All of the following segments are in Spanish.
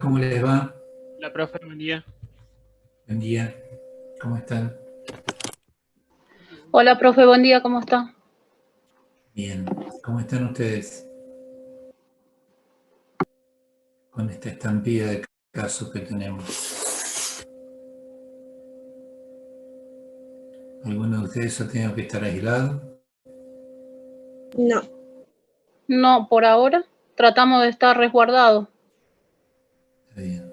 ¿Cómo les va? La profe, buen día. Buen día. ¿Cómo están? Hola, profe, buen día, ¿cómo está? Bien. ¿Cómo están ustedes con esta estampida de casos que tenemos? ¿Alguno de ustedes ha tenido que estar aislado? No, No, por ahora tratamos de estar resguardados Está bien.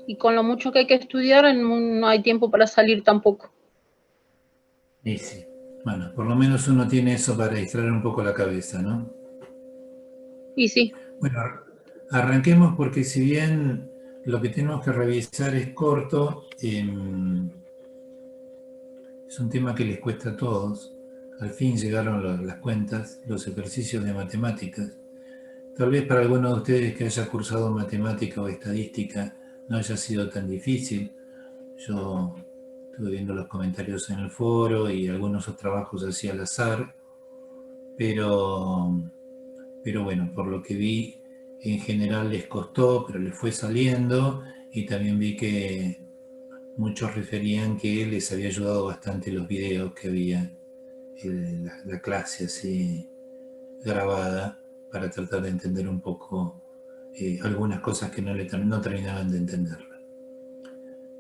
y con lo mucho que hay que estudiar no hay tiempo para salir tampoco. Y sí. Bueno, por lo menos uno tiene eso para distraer un poco la cabeza, ¿no? Y sí, Bueno, arranquemos porque si bien lo que tenemos que revisar es corto, es un tema que les cuesta a todos. Al fin llegaron las cuentas, los ejercicios de matemáticas. Tal vez para alguno de ustedes que haya cursado matemática o estadística no haya sido tan difícil. Yo estuve viendo los comentarios en el foro y algunos otros trabajos así al azar, pero, pero bueno, por lo que vi, en general les costó, pero les fue saliendo, y también vi que muchos referían que les había ayudado bastante los videos que había, la clase así grabada, para tratar de entender un poco algunas cosas que no terminaban de entender.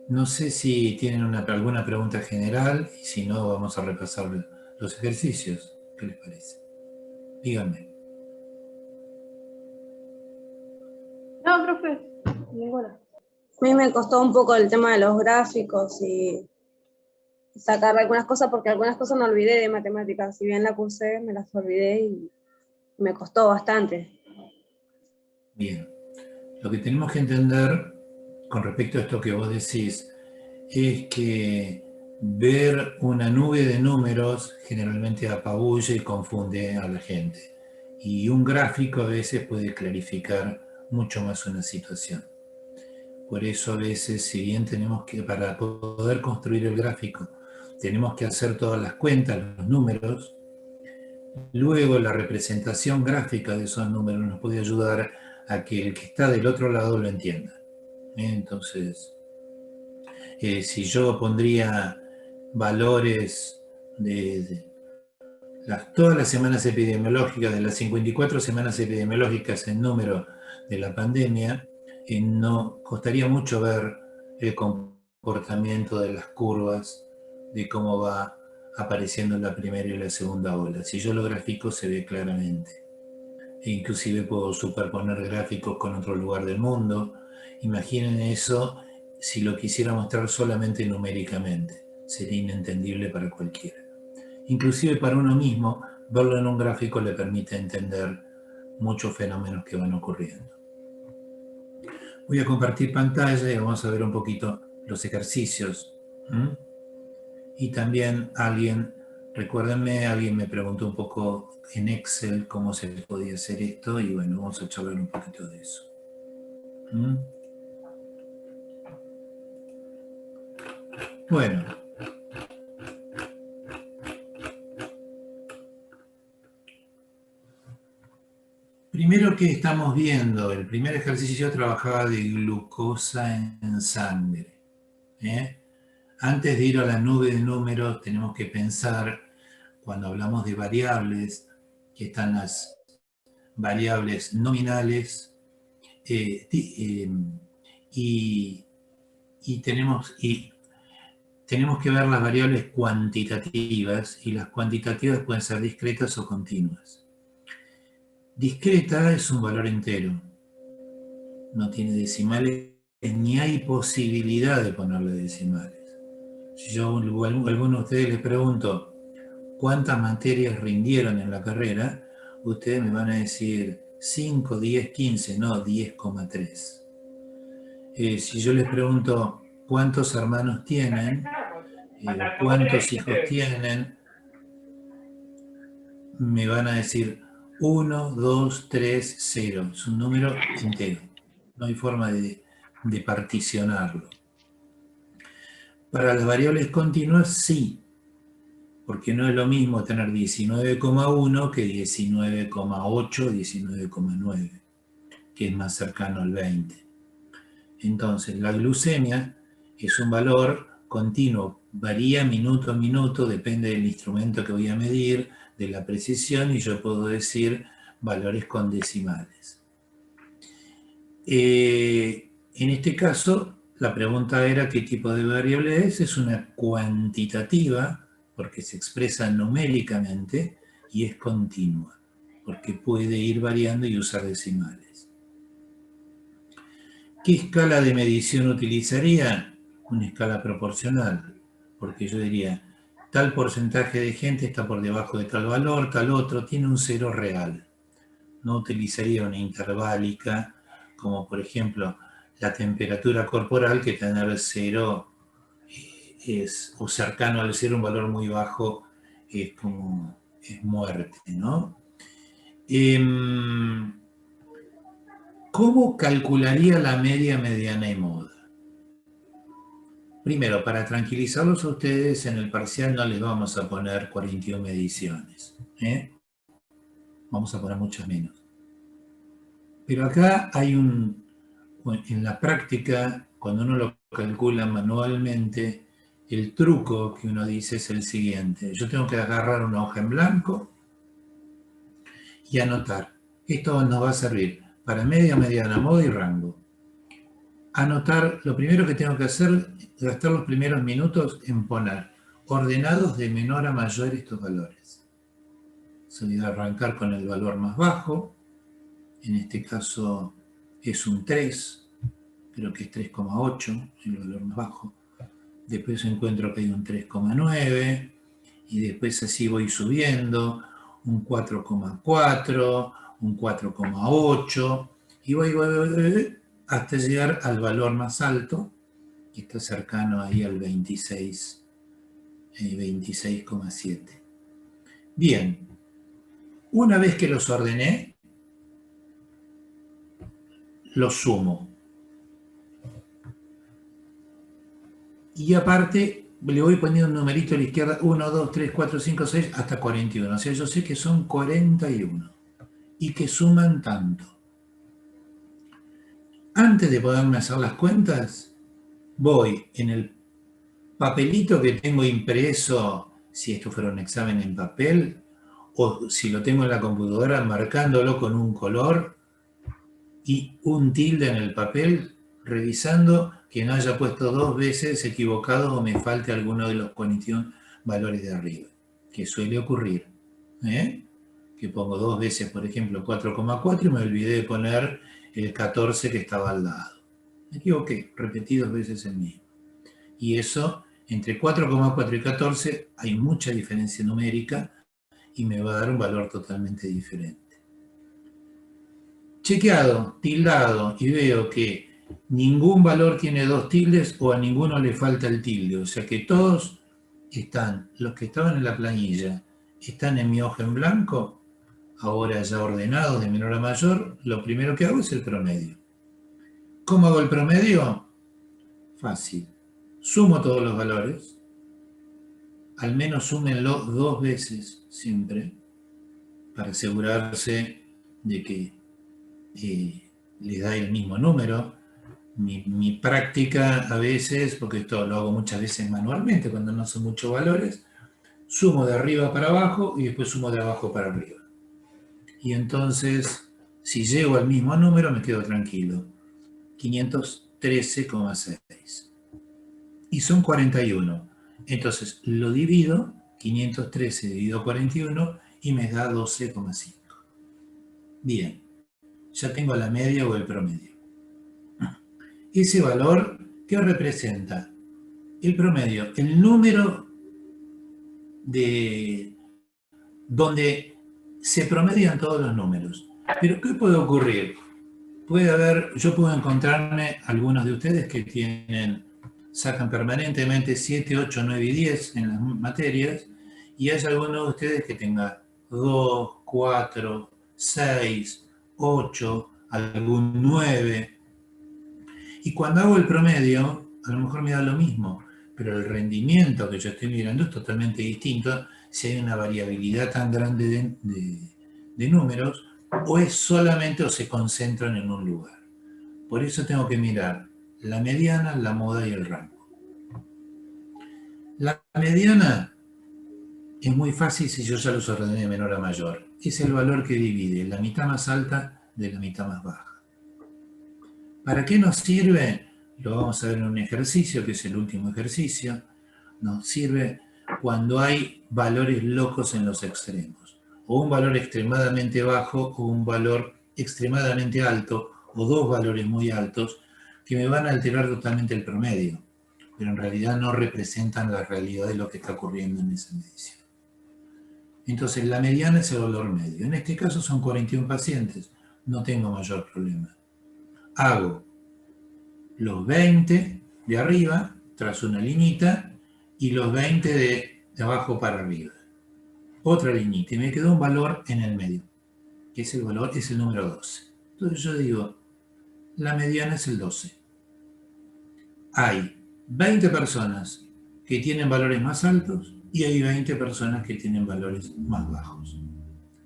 No sé si tienen alguna pregunta general, y si no, vamos a repasar los ejercicios. ¿Qué les parece? Díganme. no, profe, ninguna. A mí me costó un poco el tema de los gráficos y sacar algunas cosas, porque algunas cosas me olvidé de matemáticas. Si bien la cursé, me las olvidé y me costó bastante. Bien. Lo que tenemos que entender con respecto a esto que vos decís es que ver una nube de números generalmente apabulla y confunde a la gente. Y un gráfico a veces puede clarificar mucho más una situación. Por eso a veces, si bien tenemos que, para poder construir el gráfico, tenemos que hacer todas las cuentas, los números, luego la representación gráfica de esos números nos puede ayudar a que el que está del otro lado lo entienda. Entonces, si yo pondría valores de todas las semanas epidemiológicas, de las 54 semanas epidemiológicas en número de la pandemia, no costaría mucho ver el comportamiento de las curvas, de cómo va apareciendo la primera y la segunda ola. Si yo lo grafico se ve claramente. E inclusive puedo superponer gráficos con otro lugar del mundo. Imaginen eso si lo quisiera mostrar solamente numéricamente. Sería inentendible para cualquiera. Inclusive para uno mismo, verlo en un gráfico le permite entender muchos fenómenos que van ocurriendo. Voy a compartir pantalla y vamos a ver un poquito los ejercicios. Y también recuérdenme, alguien me preguntó un poco en Excel cómo se podía hacer esto, y bueno, vamos a charlar un poquito de eso. Bueno, primero que estamos viendo, el primer ejercicio trabajaba de glucosa en sangre. Antes de ir a la nube de números, tenemos que pensar, cuando hablamos de variables, que están las variables nominales, y tenemos que ver las variables cuantitativas, y las cuantitativas pueden ser discretas o continuas. Discreta es un valor entero, no tiene decimales ni hay posibilidad de ponerle decimales. Si yo a alguno de ustedes les pregunto cuántas materias rindieron en la carrera, ustedes me van a decir 5, 10, 15, no 10,3. Si yo les pregunto cuántos hermanos tienen, cuántos hijos tienen, me van a decir 1, 2, 3, 0. Es un número entero. No hay forma de particionarlo. Para las variables continuas, sí, porque no es lo mismo tener 19,1 que 19,8, 19,9, que es más cercano al 20. Entonces, la glucemia es un valor continuo, varía minuto a minuto, depende del instrumento que voy a medir, de la precisión, y yo puedo decir valores con decimales. En este caso, la pregunta era qué tipo de variable es. Es una cuantitativa, porque se expresa numéricamente, y es continua, porque puede ir variando y usar decimales. ¿Qué escala de medición utilizaría? Una escala proporcional, porque yo diría, tal porcentaje de gente está por debajo de tal valor, tal otro, tiene un cero real. No utilizaría una interválica, como por ejemplo la temperatura corporal, que tener cero o cercano al cero, un valor muy bajo, es muerte, ¿no? ¿Cómo calcularía la media, mediana y moda? Primero, para tranquilizarlos a ustedes, en el parcial no les vamos a poner 41 mediciones, ¿eh? Vamos a poner muchas menos. Pero acá hay en la práctica, cuando uno lo calcula manualmente, el truco que uno dice es el siguiente. Yo tengo que agarrar una hoja en blanco y anotar. Esto nos va a servir para media, mediana, moda y rango. Anotar, lo primero que tengo que hacer, gastar los primeros minutos en poner ordenados de menor a mayor estos valores. Voy a arrancar con el valor más bajo. En este caso es un 3, creo que es 3,8, el valor más bajo. Después encuentro que hay un 3,9, y después así voy subiendo, un 4,4, un 4,8, y voy hasta llegar al valor más alto, que está cercano ahí al 26,7. Bien, una vez que los ordené, los sumo. Y aparte, le voy poniendo un numerito a la izquierda, 1, 2, 3, 4, 5, 6, hasta 41. O sea, yo sé que son 41 y que suman tanto. Antes de poderme hacer las cuentas, voy en el papelito que tengo impreso, si esto fuera un examen en papel, o si lo tengo en la computadora, marcándolo con un color y un tilde en el papel, revisando que no haya puesto 2 veces equivocado o me falte alguno de los 41 valores de arriba, que suele ocurrir, que pongo 2 veces, por ejemplo, 4,4 y me olvidé de poner el 14 que estaba al lado. Me equivoqué, repetí 2 veces el mismo. Y eso, entre 4,4 y 14 hay mucha diferencia numérica y me va a dar un valor totalmente diferente. Chequeado, tildado, y veo que ningún valor tiene 2 tildes o a ninguno le falta el tilde. O sea que todos están, los que estaban en la planilla, están en mi hoja en blanco, ahora ya ordenados de menor a mayor. Lo primero que hago es el promedio. ¿Cómo hago el promedio? Fácil. Sumo todos los valores. Al menos súmenlo 2 veces siempre, para asegurarse de que les da el mismo número. Mi práctica a veces, porque esto lo hago muchas veces manualmente, cuando no son muchos valores, sumo de arriba para abajo y después sumo de abajo para arriba. Y entonces, si llego al mismo número, me quedo tranquilo. 513,6. Y son 41. Entonces, lo divido, 513 dividido 41, y me da 12,5. Bien, ya tengo la media o el promedio. Ese valor, ¿qué representa? El promedio, el número de donde se promedian todos los números. Pero ¿qué puede ocurrir? Puede haber, yo puedo encontrarme algunos de ustedes que sacan permanentemente 7, 8, 9 y 10 en las materias, y hay algunos de ustedes que tengan 2, 4, 6, 8, algún 9. Y cuando hago el promedio, a lo mejor me da lo mismo, pero el rendimiento que yo estoy mirando es totalmente distinto si hay una variabilidad tan grande de números, o es solamente o se concentran en un lugar. Por eso tengo que mirar la mediana, la moda y el rango. La mediana es muy fácil si yo ya los ordené de menor a mayor. Es el valor que divide la mitad más alta de la mitad más baja. ¿Para qué nos sirve? Lo vamos a ver en un ejercicio, que es el último ejercicio. Nos sirve cuando hay valores locos en los extremos. O un valor extremadamente bajo o un valor extremadamente alto, o dos valores muy altos, que me van a alterar totalmente el promedio, pero en realidad no representan la realidad de lo que está ocurriendo en esa medición. Entonces, la mediana es el valor medio. En este caso son 41 pacientes, no tengo mayor problema. Hago los 20 de arriba, trazo una liñita, y los 20 de abajo para arriba. Otra liñita, y me quedó un valor en el medio, que es el valor, es el número 12. Entonces yo digo, la mediana es el 12. Hay 20 personas que tienen valores más altos y hay 20 personas que tienen valores más bajos.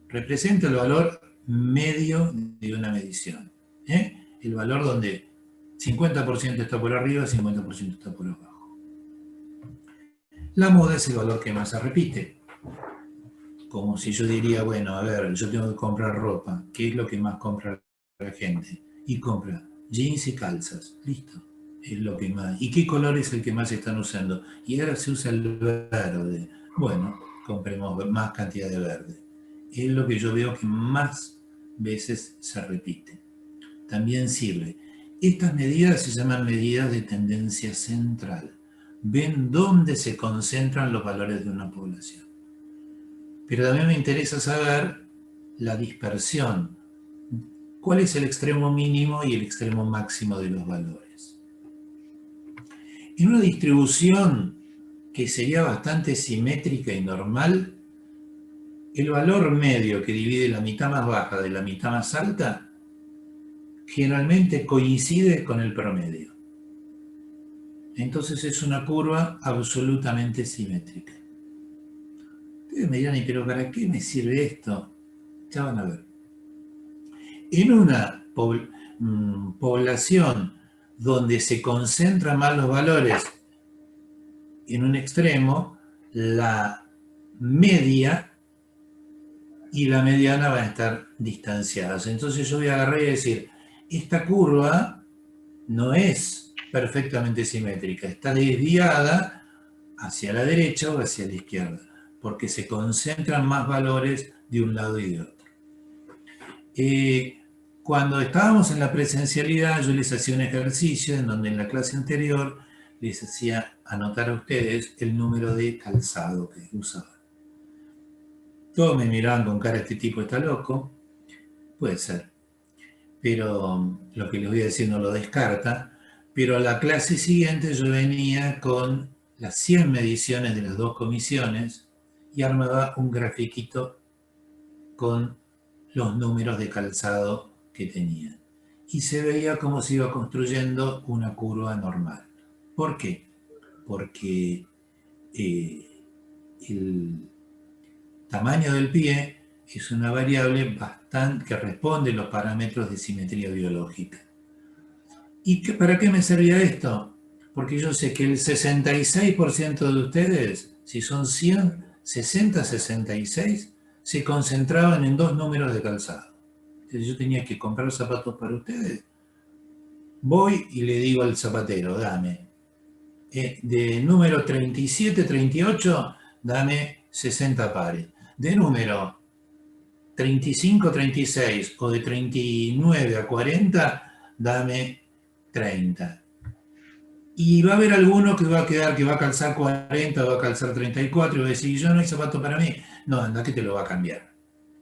Representa el valor medio de una medición. El valor donde 50% está por arriba, 50% está por abajo. La moda es el valor que más se repite. Como si yo diría, bueno, a ver, yo tengo que comprar ropa. ¿Qué es lo que más compra la gente? Y compra jeans y calzas. Listo. Es lo que más. ¿Y qué color es el que más están usando? Y ahora se usa el verde. Bueno, compremos más cantidad de verde. Es lo que yo veo que más veces se repite. También sirve. Estas medidas se llaman medidas de tendencia central. Ven dónde se concentran los valores de una población. Pero también me interesa saber la dispersión. ¿Cuál es el extremo mínimo y el extremo máximo de los valores? En una distribución que sería bastante simétrica y normal, el valor medio que divide la mitad más baja de la mitad más alta generalmente coincide con el promedio. Entonces es una curva absolutamente simétrica. Ustedes me dirán, ¿pero para qué me sirve esto? Ya van a ver. En una población donde se concentran más los valores en un extremo, la media y la mediana van a estar distanciadas. Entonces yo voy a agarrar y decir, esta curva no es perfectamente simétrica, está desviada hacia la derecha o hacia la izquierda, porque se concentran más valores de un lado y de otro. Cuando estábamos en la presencialidad, yo les hacía un ejercicio en donde en la clase anterior les hacía anotar a ustedes el número de calzado que usaban. Todos me miraban con cara, este tipo está loco. Puede ser. Pero lo que les voy a decir no lo descarta. Pero a la clase siguiente yo venía con las 100 mediciones de las dos comisiones y armaba un grafiquito con los números de calzado que tenía. Y se veía cómo se iba construyendo una curva normal. ¿Por qué? Porque el tamaño del pie es una variable bastante que responde a los parámetros de simetría biológica. ¿Y para qué me servía esto? Porque yo sé que el 66% de ustedes, si son 100, 60, 66, se concentraban en dos números de calzado. Entonces yo tenía que comprar zapatos para ustedes. Voy y le digo al zapatero, dame de número 37, 38, dame 60 pares. De número 35, 36 o de 39 a 40, dame 30. Y va a haber alguno que va a quedar, que va a calzar 40, va a calzar 34 y va a decir, yo no hay zapato para mí. No, anda que te lo va a cambiar.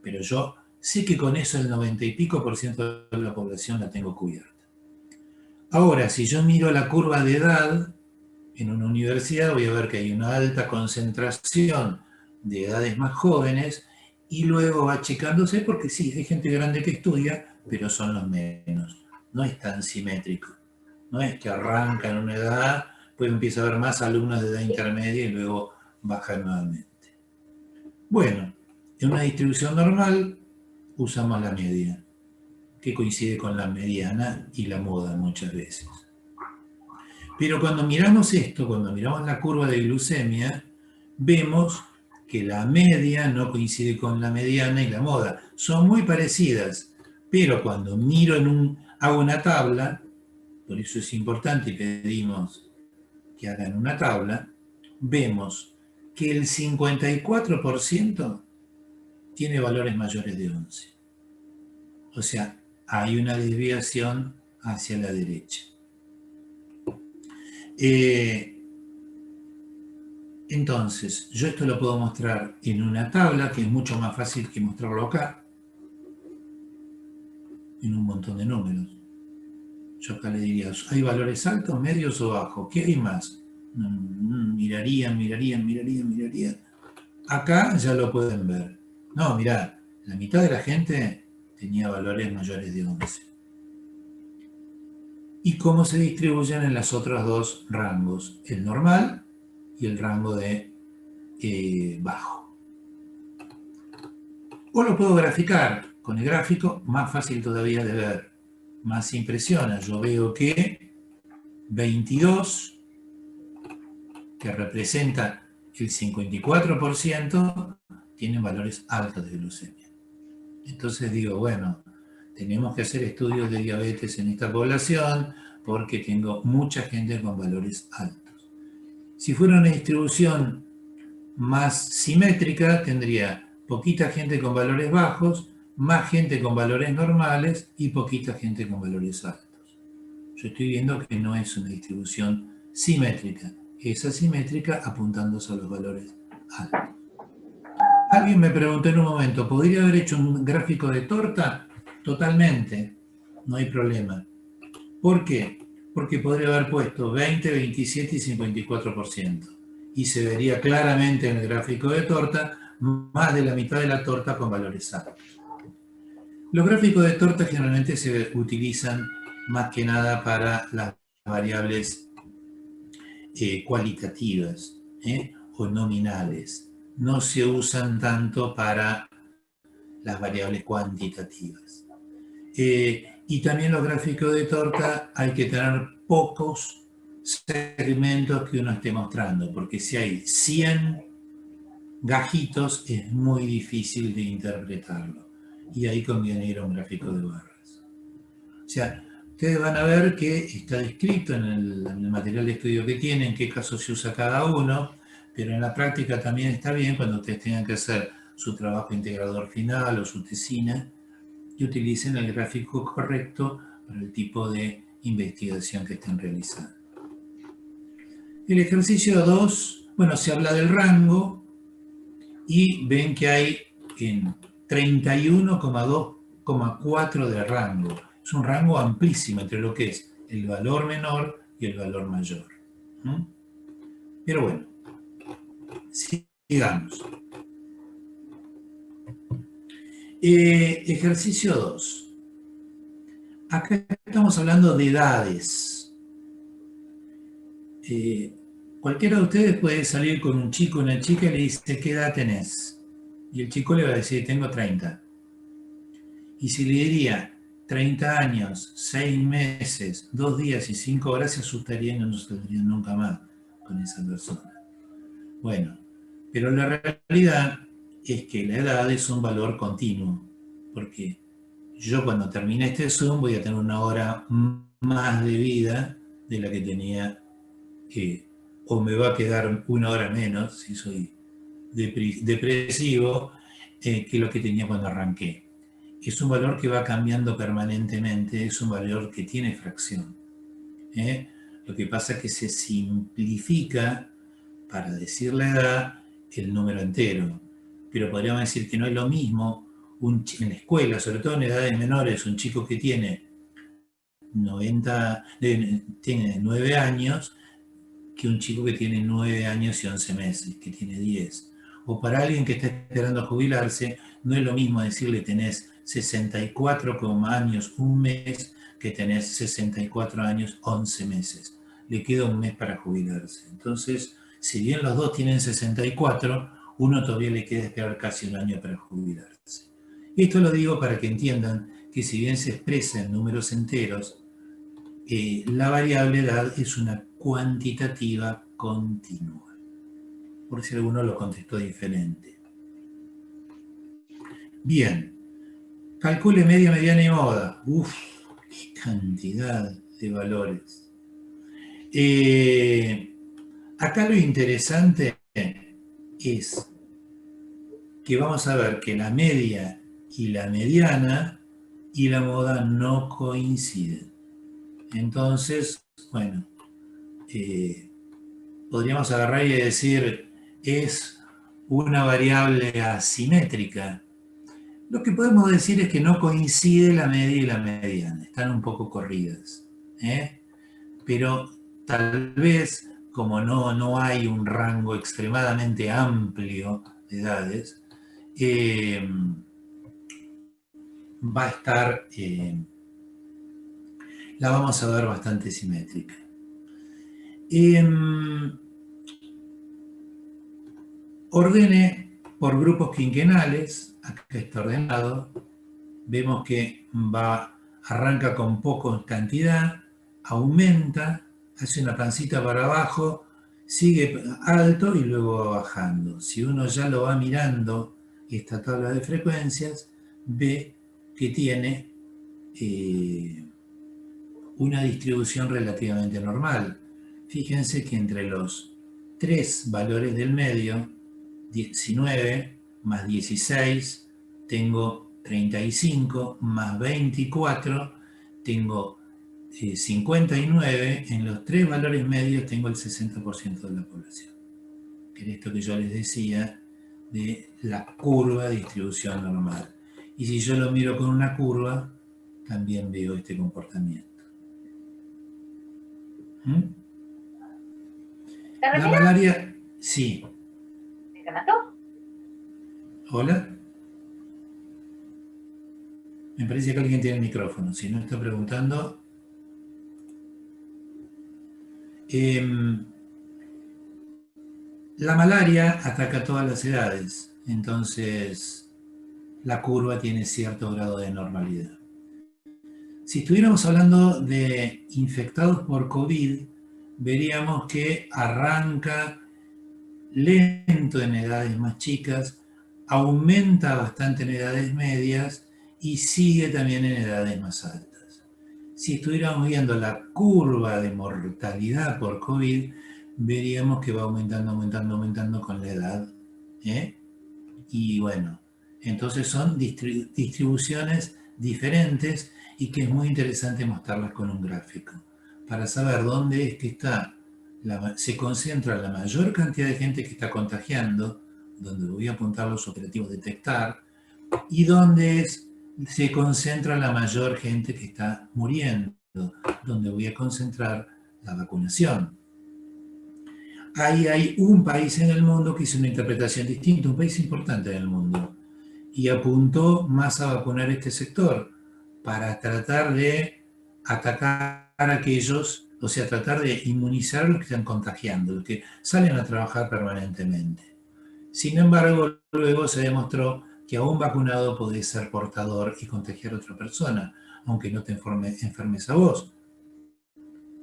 Pero yo sé que con eso el 90 y pico % de la población la tengo cubierta. Ahora, si yo miro la curva de edad en una universidad, voy a ver que hay una alta concentración de edades más jóvenes y luego va achicándose porque sí, hay gente grande que estudia, pero son los menos. No es tan simétrico. No es que arranca en una edad, pues empieza a haber más alumnos de edad intermedia y luego baja nuevamente. Bueno, en una distribución normal usamos la media, que coincide con la mediana y la moda muchas veces. Pero cuando miramos esto, cuando miramos la curva de glucemia, vemos que la media no coincide con la mediana y la moda. Son muy parecidas, pero cuando miro hago una tabla, por eso es importante y pedimos que hagan una tabla, vemos que el 54% tiene valores mayores de 11. O sea, hay una desviación hacia la derecha. Entonces, yo esto lo puedo mostrar en una tabla, que es mucho más fácil que mostrarlo acá, en un montón de números. Yo acá le diría, ¿hay valores altos, medios o bajos? ¿Qué hay más? Miraría. Acá ya lo pueden ver. No, mirá, la mitad de la gente tenía valores mayores de 11. ¿Y cómo se distribuyen en los otros dos rangos? El normal y el rango de bajo. O lo puedo graficar. Con el gráfico, más fácil todavía de ver. Más impresiona. Yo veo que 22, que representa el 54%, tienen valores altos de glucemia. Entonces digo, bueno, tenemos que hacer estudios de diabetes en esta población porque tengo mucha gente con valores altos. Si fuera una distribución más simétrica, tendría poquita gente con valores bajos, más gente con valores normales y poquita gente con valores altos. Yo estoy viendo que no es una distribución simétrica, es asimétrica apuntándose a los valores altos. Alguien me preguntó en un momento, ¿podría haber hecho un gráfico de torta? Totalmente, no hay problema. ¿Por qué? Porque podría haber puesto 20, 27 y 54%. Y se vería claramente en el gráfico de torta más de la mitad de la torta con valores altos. Los gráficos de torta generalmente se utilizan más que nada para las variables cualitativas o nominales. No se usan tanto para las variables cuantitativas. Y también los gráficos de torta hay que tener pocos segmentos que uno esté mostrando, porque si hay 100 gajitos es muy difícil de interpretarlo. Y ahí conviene ir a un gráfico de barras. O sea, ustedes van a ver que está descrito en el material de estudio que tienen, en qué casos se usa cada uno, pero en la práctica también está bien cuando ustedes tengan que hacer su trabajo integrador final o su tesina, y utilicen el gráfico correcto para el tipo de investigación que estén realizando. El ejercicio 2, bueno, se habla del rango y ven que hay en 31,2,4 de rango. Es un rango amplísimo entre lo que es el valor menor y el valor mayor. Pero bueno, sigamos. Ejercicio 2. Acá estamos hablando de edades. Cualquiera de ustedes puede salir con un chico o una chica y le dice, ¿qué edad tenés? Y el chico le va a decir, tengo 30. Y si le diría 30 años, 6 meses, 2 días y 5 horas, se asustaría y no nos saldría nunca más con esa persona. Bueno, pero la realidad es que la edad es un valor continuo, porque yo cuando termine este Zoom voy a tener 1 hora más de vida de la que tenía, o me va a quedar 1 hora menos, si soy depresivo, que lo que tenía cuando arranqué. Es un valor que va cambiando permanentemente, es un valor que tiene fracción. Lo que pasa es que se simplifica para decir la edad el número entero. Pero podríamos decir que no es lo mismo en la escuela, sobre todo en edades menores, un chico que tiene 9 años que un chico que tiene 9 años y 11 meses, que tiene 10. O para alguien que está esperando jubilarse, no es lo mismo decirle tenés 64 años, 1 mes, que tenés 64 años, 11 meses. Le queda 1 mes para jubilarse. Entonces, si bien los dos tienen 64, uno todavía le queda esperar casi 1 año para jubilarse. Esto lo digo para que entiendan que si bien se expresa en números enteros, la variable edad es una cuantitativa continua. Por si alguno lo contestó diferente. Bien. Calcule media, mediana y moda. Uf, qué cantidad de valores. Acá lo interesante es que vamos a ver que la media y la mediana y la moda no coinciden. Entonces, bueno, podríamos agarrar y decir, es una variable asimétrica. Lo que podemos decir es que no coincide la media y la mediana, están un poco corridas. Pero tal vez, como no hay un rango extremadamente amplio de edades, va a estar, la vamos a ver bastante simétrica. Ordene por grupos quinquenales, acá está ordenado, vemos que arranca con poca cantidad, aumenta, hace una pancita para abajo, sigue alto y luego va bajando. Si uno ya lo va mirando esta tabla de frecuencias, ve que tiene una distribución relativamente normal. Fíjense que entre los tres valores del medio, 19 más 16, tengo 35, más 24, tengo 59, en los tres valores medios tengo el 60% de la población. Que es esto que yo les decía de la curva de distribución normal. Y si yo lo miro con una curva, también veo este comportamiento. La malaria, sí. ¿Me mató? Hola. Me parece que alguien tiene el micrófono. Si no está preguntando. La malaria ataca a todas las edades. Entonces, la curva tiene cierto grado de normalidad. Si estuviéramos hablando de infectados por COVID, veríamos que arranca lento en edades más chicas, aumenta bastante en edades medias y sigue también en edades más altas. Si estuviéramos viendo la curva de mortalidad por COVID, veríamos que va aumentando con la edad. Y bueno, entonces son distribuciones diferentes y que es muy interesante mostrarlas con un gráfico para saber dónde es que se concentra la mayor cantidad de gente que está contagiando, donde voy a apuntar los operativos detectar, y dónde se concentra la mayor gente que está muriendo, donde voy a concentrar la vacunación. Ahí hay un país en el mundo que hizo una interpretación distinta, un país importante en el mundo, y apuntó más a vacunar este sector para tratar de atacar a aquellos, o sea, tratar de inmunizar a los que están contagiando, los que salen a trabajar permanentemente. Sin embargo, luego se demostró que aún vacunado podés ser portador y contagiar a otra persona, aunque no te enfermes a vos,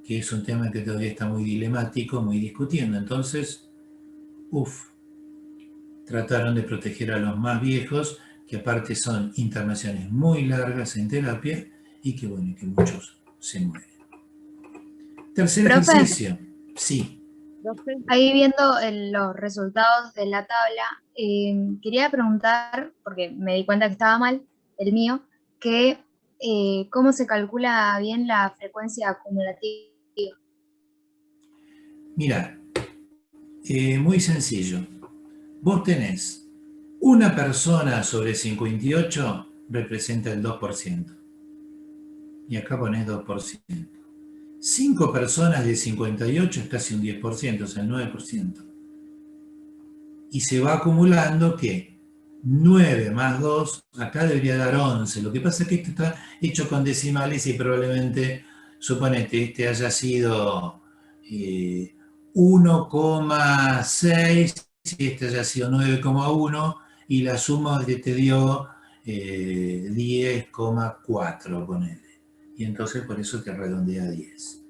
que es un tema que todavía está muy dilemático, muy discutiendo. Entonces, trataron de proteger a los más viejos, que aparte son internaciones muy largas en terapia y que bueno, que muchos se mueren. Tercer ejercicio. Sí. Ahí viendo los resultados de la tabla, quería preguntar, porque me di cuenta que estaba mal, el mío, que cómo se calcula bien la frecuencia acumulativa. Mira, muy sencillo. Vos tenés una persona sobre 58 representa el 2%. Y acá ponés 2%. 5 personas de 58 es casi un 10%, o sea, el 9%. Y se va acumulando que 9 más 2, acá debería dar 11. Lo que pasa es que esto está hecho con decimales y probablemente, suponete, este haya sido 1,6 y este haya sido 9,1 y la suma te dio 10,4, ponele. Y entonces por eso te redondea a 10.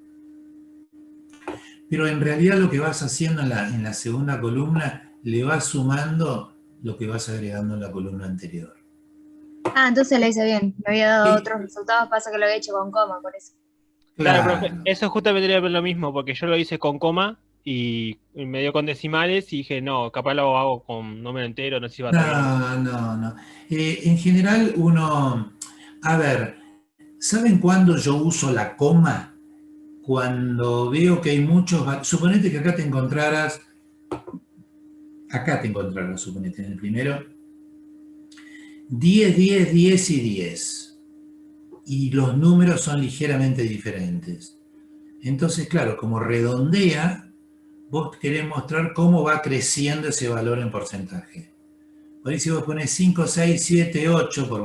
Pero en realidad lo que vas haciendo en la segunda columna, le vas sumando lo que vas agregando en la columna anterior. Ah, entonces lo hice bien. Me había dado Sí, otros resultados, pasa que lo había hecho con coma, por eso. Claro, profe, claro. eso justamente era lo mismo, porque yo lo hice con coma y me dio con decimales y dije, no, capaz lo hago con número entero, no sé si va a estar bien o no. No, no, no. En general uno, a ver, ¿saben cuándo yo uso la coma? Cuando veo que hay suponete que acá te encontraras, suponete, en el primero, 10, 10, 10 y 10. Y los números son ligeramente diferentes. Entonces, claro, como redondea, vos querés mostrar cómo va creciendo ese valor en porcentaje. Por ahí si vos pones 5, 6, 7, 8, por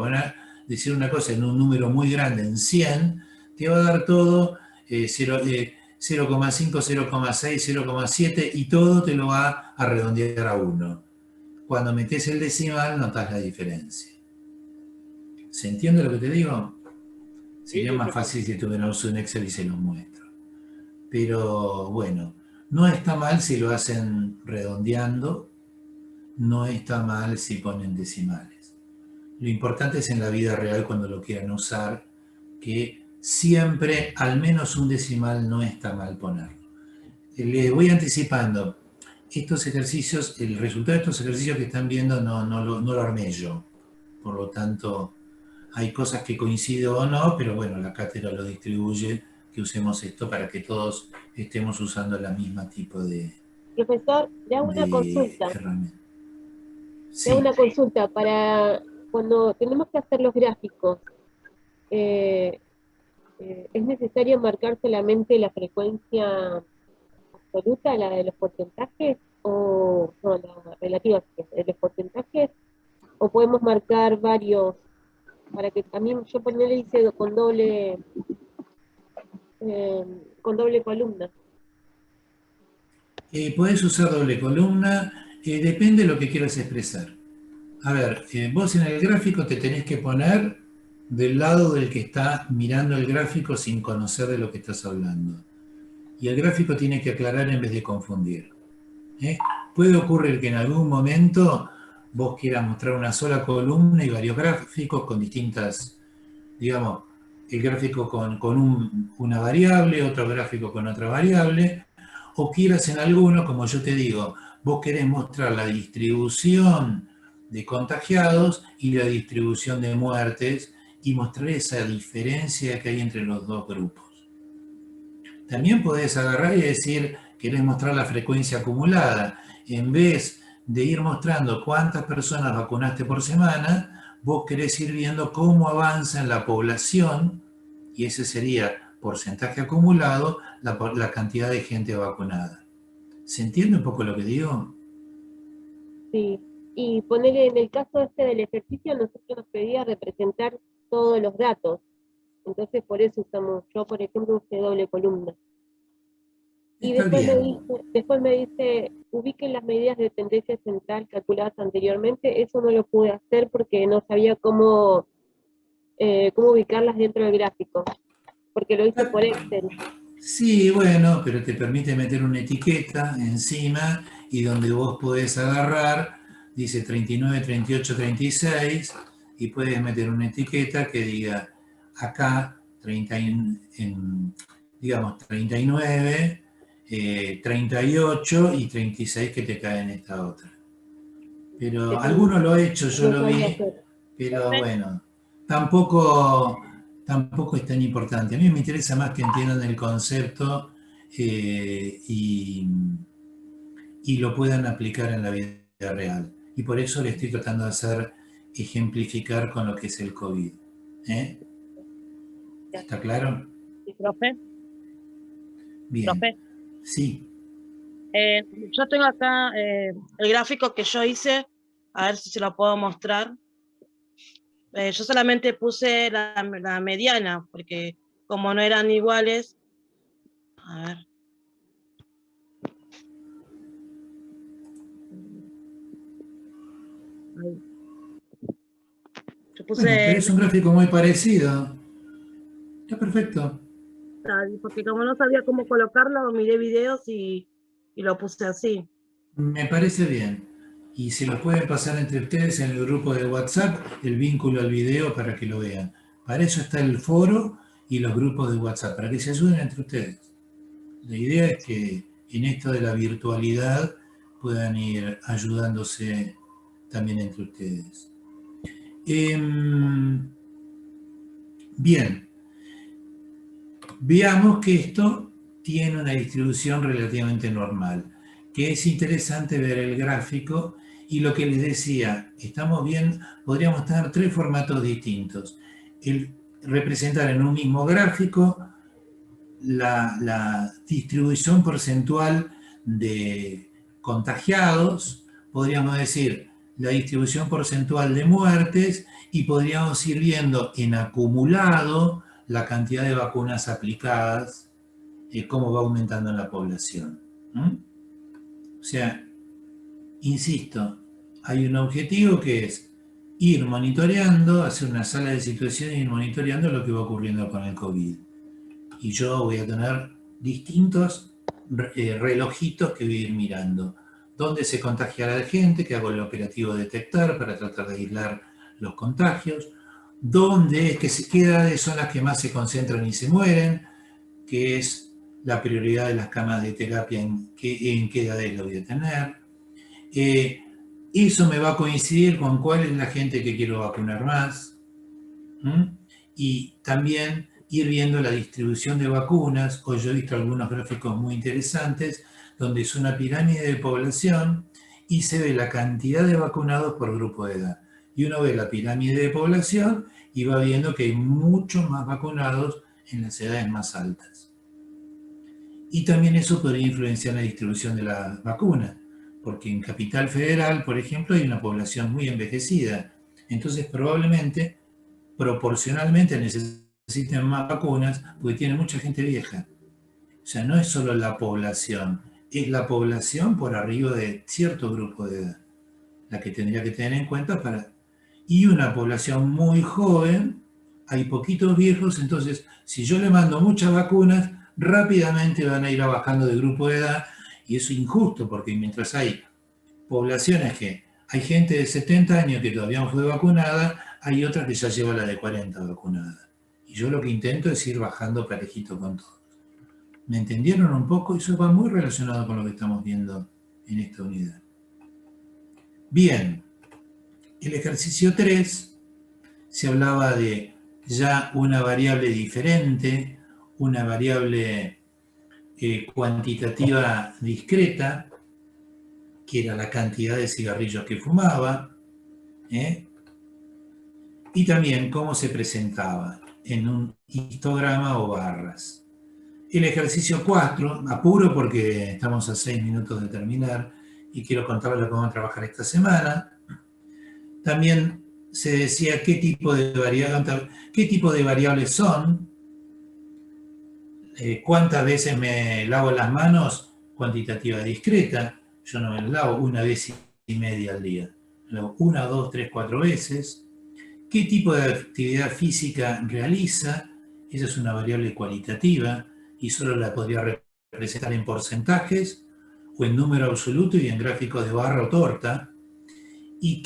decir una cosa en un número muy grande, en 100, te va a dar todo 0,5, 0,6, 0,7 y todo te lo va a redondear a 1. Cuando metes el decimal notas la diferencia. ¿Se entiende lo que te digo? Sí, Sería sí, más perfecto. fácil si tuviéramos un Excel y se los muestro. Pero bueno, no está mal si lo hacen redondeando, no está mal si ponen decimales. Lo importante es en la vida real cuando lo quieran usar, que siempre al menos un decimal no está mal ponerlo. Les voy anticipando, estos ejercicios, el resultado de estos ejercicios que están viendo no lo armé yo. Por lo tanto, hay cosas que coincido o no, pero bueno, la cátedra lo distribuye, que usemos esto para que todos estemos usando el mismo tipo Profesor, de herramienta. le hago Sí. una consulta para cuando tenemos que hacer los gráficos, eh, ¿es necesario marcar solamente la frecuencia absoluta, la de los porcentajes, o no, la relativa de los porcentajes, o podemos marcar varios para que también yo ponerle hice eh, con doble columna? Podés usar doble columna, depende de lo que quieras expresar. A ver, vos en el gráfico te tenés que poner del lado del que está mirando el gráfico sin conocer de lo que estás hablando. Y el gráfico tiene que aclarar en vez de confundir. ¿eh? Puede ocurrir que en algún momento vos quieras mostrar una sola columna y varios gráficos con distintas, digamos, el gráfico con una variable, otro gráfico con otra variable, o quieras en alguno, como yo te digo, vos querés mostrar la distribución de contagiados y la distribución de muertes y mostrar esa diferencia que hay entre los dos grupos. También podés agarrar y decir, querés mostrar la frecuencia acumulada. En vez de ir mostrando cuántas personas vacunaste por semana, vos querés ir viendo cómo avanza en la población, y ese sería porcentaje acumulado, la cantidad de gente vacunada. ¿Se entiende un poco lo que digo? Sí. Y ponerle en el caso este del ejercicio, nosotros nos pedía representar todos los datos. Entonces por eso usamos, yo por ejemplo usé doble columna. Y Está bien. después me dice, ubiquen las medidas de tendencia central calculadas anteriormente. Eso no lo pude hacer porque no sabía cómo ubicarlas dentro del gráfico, porque lo hice por Excel. Sí, bueno, pero te permite meter una etiqueta encima y donde vos podés agarrar, dice 39, 38, 36, y puedes meter una etiqueta que diga acá 30 digamos 39, 38 y 36 que te cae en esta otra. Pero Eso algunos lo he hecho, yo no lo sabía vi, hacer. pero bueno, tampoco, tampoco es tan importante. A mí me interesa más que entiendan el concepto y lo puedan aplicar en la vida real. Y por eso le estoy tratando de hacer ejemplificar con lo que es el COVID. ¿Eh? ¿Está claro? Sí, profe, Bien. profe. Sí. Yo tengo acá el gráfico que yo hice, a ver si se lo puedo mostrar. Yo solamente puse la mediana, porque como no eran iguales, a ver. Yo Bueno, pero puse, es un gráfico muy parecido. Está perfecto. porque como no sabía cómo colocarlo, miré videos y lo puse así. Me parece bien. Y si lo pueden pasar entre ustedes en el grupo de WhatsApp, el vínculo al video para que lo vean. Para eso está el foro y los grupos de WhatsApp, para que se ayuden entre ustedes. La idea es que en esto de la virtualidad puedan ir ayudándose también entre ustedes. Bien. Veamos que esto tiene una distribución relativamente normal, que es interesante ver el gráfico y lo que les decía, estamos bien, podríamos tener 3 formatos distintos. El representar en un mismo gráfico la distribución porcentual de contagiados, podríamos decir la distribución porcentual de muertes y podríamos ir viendo en acumulado la cantidad de vacunas aplicadas, cómo va aumentando en la población. O sea, insisto, hay un objetivo que es ir monitoreando, hacer una sala de situación y ir monitoreando lo que va ocurriendo con el COVID. Y yo voy a tener distintos relojitos que voy a ir mirando. ¿Dónde se contagia la gente? Que hago el operativo detectar para tratar de aislar los contagios. ¿Dónde es que qué edades son las que más se concentran y se mueren? Que es la prioridad de las camas de terapia, en qué edades lo voy a tener. Eso me va a coincidir con cuál es la gente que quiero vacunar más. Y también ir viendo la distribución de vacunas. Hoy yo he visto algunos gráficos muy interesantes donde es una pirámide de población y se ve la cantidad de vacunados por grupo de edad. Y uno ve la pirámide de población y va viendo que hay muchos más vacunados en las edades más altas. Y también eso podría influenciar la distribución de la vacuna, porque en Capital Federal, por ejemplo, hay una población muy envejecida. Entonces, probablemente, proporcionalmente, necesiten más vacunas porque tiene mucha gente vieja. O sea, no es solo la población, es la población por arriba de cierto grupo de edad, la que tendría que tener en cuenta para... Y una población muy joven, hay poquitos viejos, entonces si yo le mando muchas vacunas, rápidamente van a ir bajando de grupo de edad, y eso es injusto, porque mientras hay poblaciones que hay gente de 70 años que todavía no fue vacunada, hay otras que ya lleva la de 40 vacunada. Y yo lo que intento es ir bajando parejito con todos. ¿Me entendieron un poco? Eso va muy relacionado con lo que estamos viendo en esta unidad. Bien, el ejercicio 3 se hablaba de ya una variable diferente, una variable cuantitativa discreta, que era la cantidad de cigarrillos que fumaba, y también cómo se presentaba en un histograma o barras. El ejercicio 4, apuro porque estamos a 6 minutos de terminar y quiero contarles lo que vamos a trabajar esta semana. También se decía qué tipo de variables son, cuántas veces me lavo las manos, cuantitativa discreta. Yo no me las lavo una vez y media al día. Luego 1, 2, 3, 4 veces. ¿Qué tipo de actividad física realiza? Esa es una variable cualitativa y solo la podría representar en porcentajes o en número absoluto y en gráficos de barra o torta. ¿Y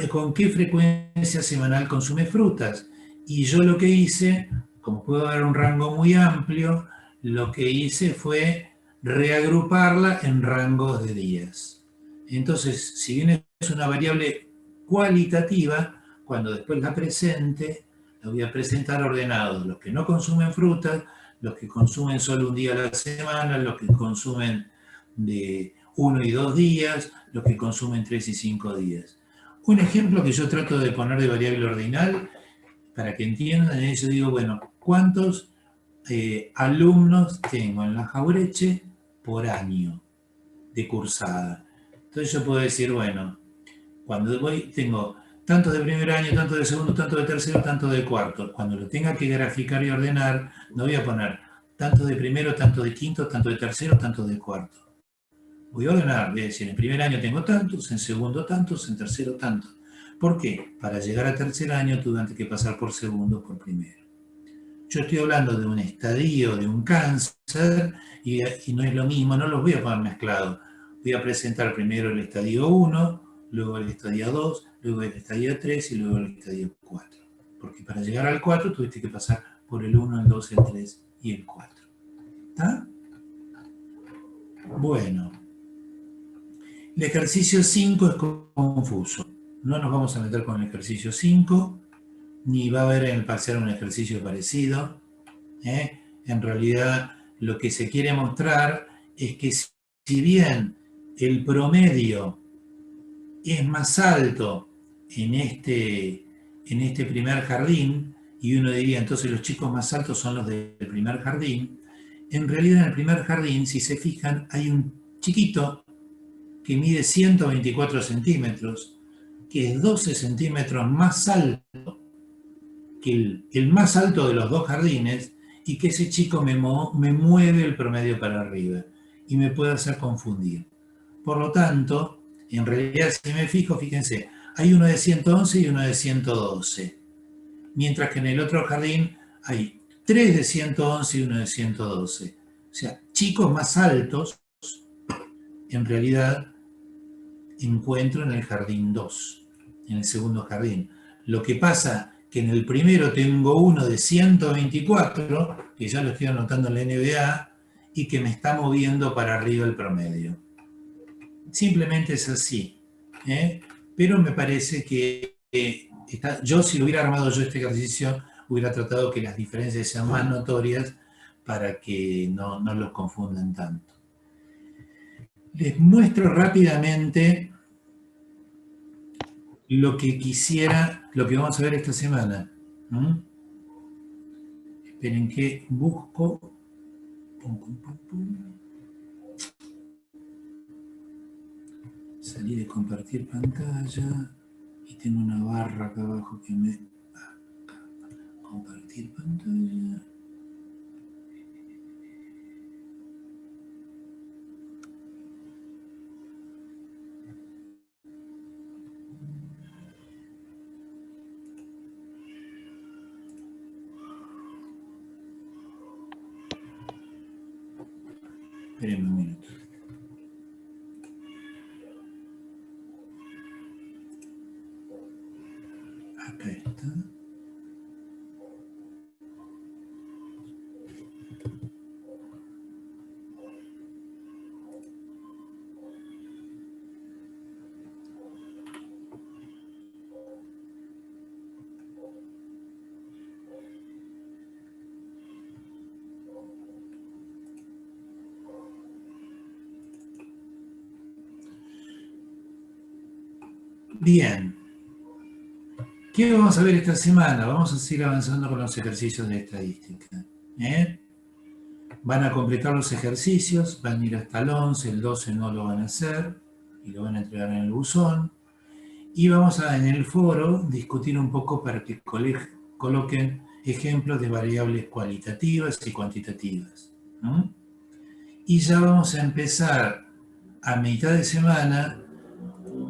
con qué frecuencia semanal consume frutas? Y yo lo que hice, como puedo dar un rango muy amplio, lo que hice fue reagruparla en rangos de días. Entonces, si bien es una variable cualitativa, cuando después la presente, la voy a presentar ordenados. Los que no consumen frutas, los que consumen solo un día a la semana, los que consumen de 1 y 2 días, los que consumen 3 y 5 días. Un ejemplo que yo trato de poner de variable ordinal, para que entiendan, es, yo digo, bueno, ¿cuántos alumnos tengo en la Jauretche por año de cursada? Entonces yo puedo decir, bueno, cuando tengo tanto de primer año, tanto de segundo, tanto de tercero, tanto de cuarto. Cuando lo tenga que graficar y ordenar, no voy a poner tanto de primero, tanto de quinto, tanto de tercero, tanto de cuarto. Voy a ordenar, voy a decir, en primer año tengo tantos, en segundo tantos, en tercero tantos. ¿Por qué? Para llegar a tercer año tuve antes que pasar por segundo, por primero. Yo estoy hablando de un estadio, de un cáncer, y no es lo mismo, no los voy a poner mezclados. Voy a presentar primero el estadio 1, luego el estadio 2, luego el estadio 3 y luego el estadio 4. Porque para llegar al 4 tuviste que pasar por el 1, el 2, el 3 y el 4. ¿Está? Bueno. El ejercicio 5 es confuso. No nos vamos a meter con el ejercicio 5, ni va a haber en el parcial un ejercicio parecido. En realidad, lo que se quiere mostrar es que si bien el promedio es más alto en este primer jardín, y uno diría, entonces los chicos más altos son los del primer jardín, en realidad en el primer jardín, si se fijan, hay un chiquito que mide 124 centímetros, que es 12 centímetros más alto que el más alto de los dos jardines, y que ese chico me mueve el promedio para arriba y me puede hacer confundir. Por lo tanto, en realidad, si me fijo, fíjense, hay uno de 111 y uno de 112, mientras que en el otro jardín hay 3 de 111 y uno de 112. O sea, chicos más altos, en realidad, encuentro en el jardín 2, en el segundo jardín. Lo que pasa que en el primero tengo uno de 124, que ya lo estoy anotando en la NBA, y que me está moviendo para arriba el promedio. Simplemente es así. Pero me parece que yo, si lo hubiera armado yo este ejercicio, hubiera tratado que las diferencias sean más notorias para que no los confundan tanto. Les muestro rápidamente lo que vamos a ver esta semana. Esperen que busco. Salí de compartir pantalla y tengo una barra acá abajo que me... Compartir pantalla. Espérenme un minuto. Acá está. Bien. ¿Qué vamos a ver esta semana? Vamos a seguir avanzando con los ejercicios de estadística. Van a completar los ejercicios, van a ir hasta el 11, el 12 no lo van a hacer, y lo van a entregar en el buzón. Y vamos a, en el foro, discutir un poco para que coloquen ejemplos de variables cualitativas y cuantitativas. Y ya vamos a empezar a mitad de semana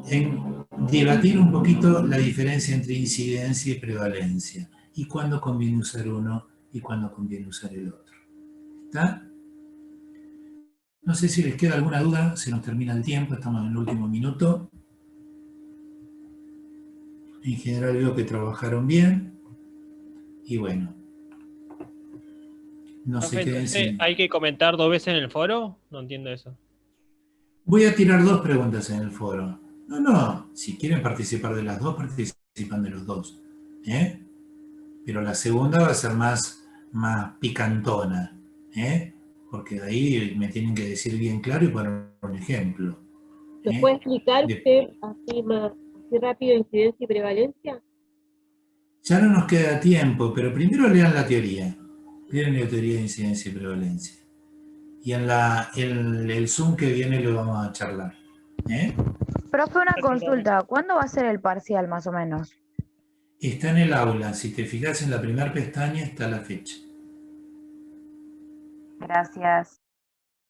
en debatir un poquito la diferencia entre incidencia y prevalencia, y cuándo conviene usar uno y cuándo conviene usar el otro. ¿Está? No sé si les queda alguna duda, se nos termina el tiempo, estamos en el último minuto. En general veo que trabajaron bien, y bueno. No se queden sin... ¿Hay que comentar 2 veces en el foro? No entiendo eso. Voy a tirar 2 preguntas en el foro. No, si quieren participar de las 2, participan de los 2. Pero la segunda va a ser más picantona. Porque de ahí me tienen que decir bien claro y poner un ejemplo. ¿Nos puede explicar usted así rápido incidencia y prevalencia? Ya no nos queda tiempo, pero primero lean la teoría. Lean la teoría de incidencia y prevalencia. Y en el Zoom que viene lo vamos a charlar. Profe, una consulta. ¿Cuándo va a ser el parcial, más o menos? Está en el aula. Si te fijas en la primera pestaña está la fecha. Gracias.